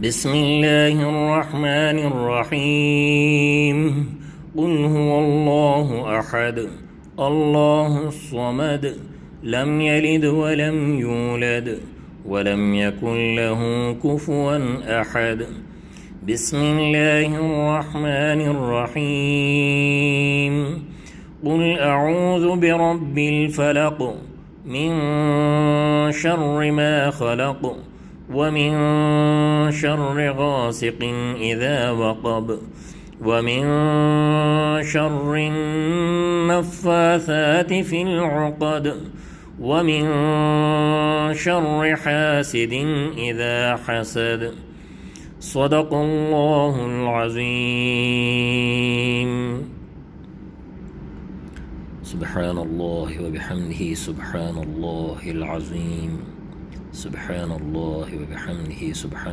بسم الله الرحمن الرحيم. قل هو الله أحد الله الصمد لم يلد ولم يولد ولم يكن له كفوا أحد. بسم الله الرحمن الرحيم. قل أعوذ برب الفلق من شر ما خلق ومن شر غاسق إذا وقب ومن شر النفاثات في العقد ومن شر حاسد إذا حسد. صدق الله العظيم. سبحان الله وبحمده سبحان الله العظيم. سبحان الله وبحمده سبحان